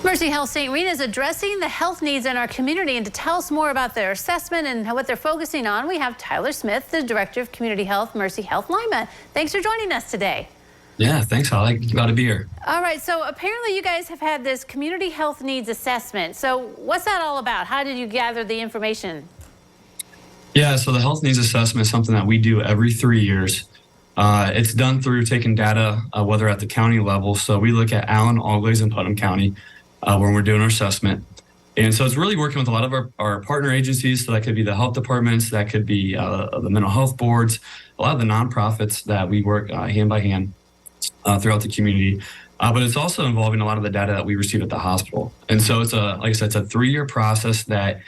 Mercy Health St. Rita is addressing the health needs in our community, and to tell us more about their assessment and what they're focusing on, we have Tyler Smith, the Director of Community Health, Mercy Health Lima. Thanks for joining us today. Yeah, thanks, Holly. Glad to be here. All right, so apparently you guys have had this community health needs assessment. So what's that all about? How did you gather the information? Yeah, so the health needs assessment is something that we do every 3 years. It's done through taking data, whether at the county level. So we look at Allen, Auglaize, and Putnam County when we're doing our assessment. And so it's really working with a lot of our partner agencies. So that could be the health departments, that could be the mental health boards, a lot of the nonprofits that we work hand by hand throughout the community. But it's also involving a lot of the data that we receive at the hospital. And so it's like I said, it's a 3-year process that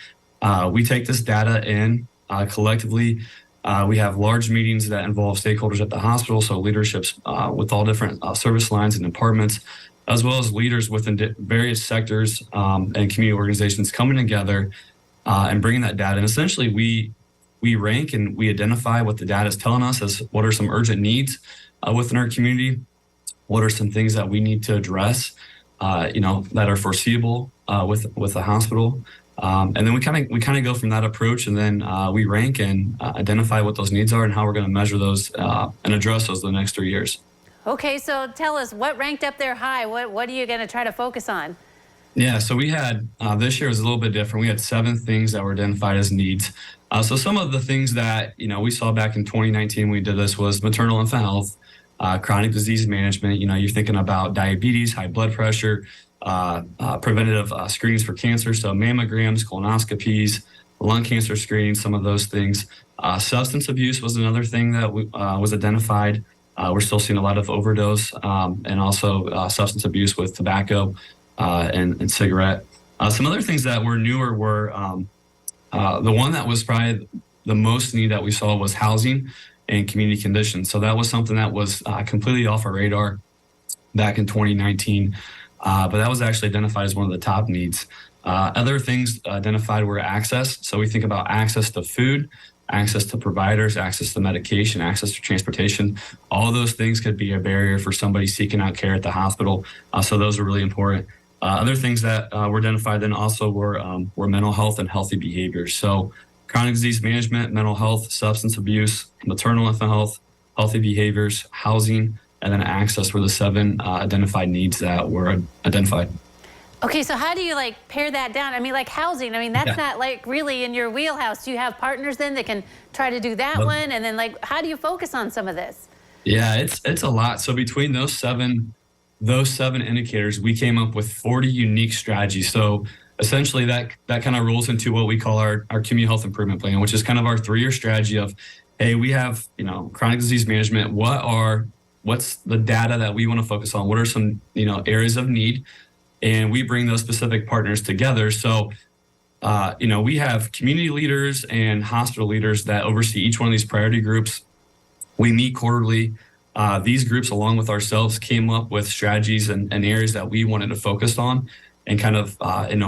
we take this data in collectively. We have large meetings that involve stakeholders at the hospital, so leaderships with all different service lines and departments, as well as leaders within various sectors and community organizations coming together and bringing that data. And essentially, we rank and we identify what the data is telling us as what are some urgent needs within our community, what are some things that we need to address, that are foreseeable with the hospital. And then we kind of go from that approach, and then we rank and identify what those needs are and how we're going to measure those and address those the next 3 years. Okay, so tell us what ranked up there high. What are you going to try to focus on? Yeah, so we had this year was a little bit different. We had 7 things that were identified as needs. So some of the things that we saw back in 2019 when we did this was maternal infant health, chronic disease management. You're thinking about diabetes, high blood pressure, preventative screenings for cancer, so mammograms, colonoscopies, lung cancer screening, some of those things. Substance abuse was another thing that was identified. We're still seeing a lot of overdose and also substance abuse with tobacco and cigarette. Some other things that were newer were the one that was probably the most need that we saw was housing and community conditions. So that was something that was completely off our radar back in 2019. But that was actually identified as one of the top needs. Other things identified were access. So we think about access to food, access to providers, access to medication, access to transportation. All of those things could be a barrier for somebody seeking out care at the hospital. So those are really important. Other things that were identified then also were mental health and healthy behaviors. So chronic disease management, mental health, substance abuse, maternal infant health, healthy behaviors, housing, and then access were the 7 identified needs that were identified. Okay, so how do you pare that down? I mean, housing, that's not really in your wheelhouse. Do you have partners then that can try to do that one? And then how do you focus on some of this? Yeah, it's a lot. So between those seven indicators, we came up with 40 unique strategies. So essentially that kind of rolls into what we call our community health improvement plan, which is kind of our 3-year strategy of, hey, we have, chronic disease management. What's the data that we want to focus on? What are some, areas of need? And we bring those specific partners together. So, we have community leaders and hospital leaders that oversee each one of these priority groups. We meet quarterly. These groups, along with ourselves, came up with strategies and areas that we wanted to focus on and kind of,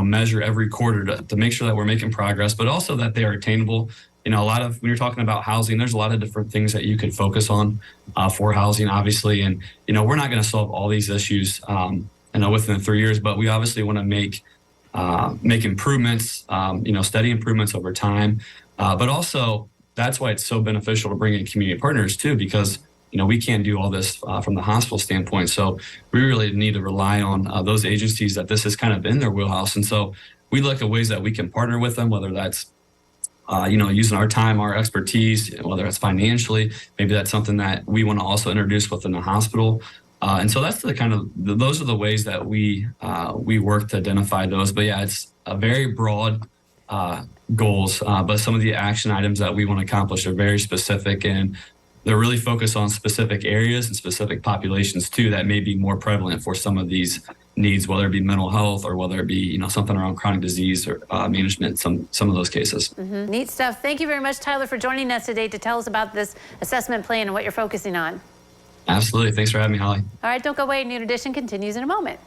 measure every quarter to make sure that we're making progress, but also that they are attainable. A lot of, when you're talking about housing, there's a lot of different things that you could focus on for housing, obviously. And, we're not going to solve all these issues, within the 3 years, but we obviously want to make improvements, steady improvements over time. But also, that's why it's so beneficial to bring in community partners too, because, we can't do all this from the hospital standpoint. So we really need to rely on those agencies that this is kind of in their wheelhouse. And so we look at ways that we can partner with them, whether that's using our time, our expertise, whether it's financially, maybe that's something that we want to also introduce within the hospital. And so that's those are the ways that we work to identify those. But yeah, it's a very broad goals, but some of the action items that we want to accomplish are very specific, and they're really focused on specific areas and specific populations too that may be more prevalent for some of these needs, whether it be mental health or whether it be something around chronic disease or management, some of those cases. Mm-hmm. Neat stuff. Thank you very much, Tyler, for joining us today to tell us about this assessment plan and what you're focusing on. Absolutely. Thanks for having me, Holly. All right, don't go away. Noon Edition continues in a moment.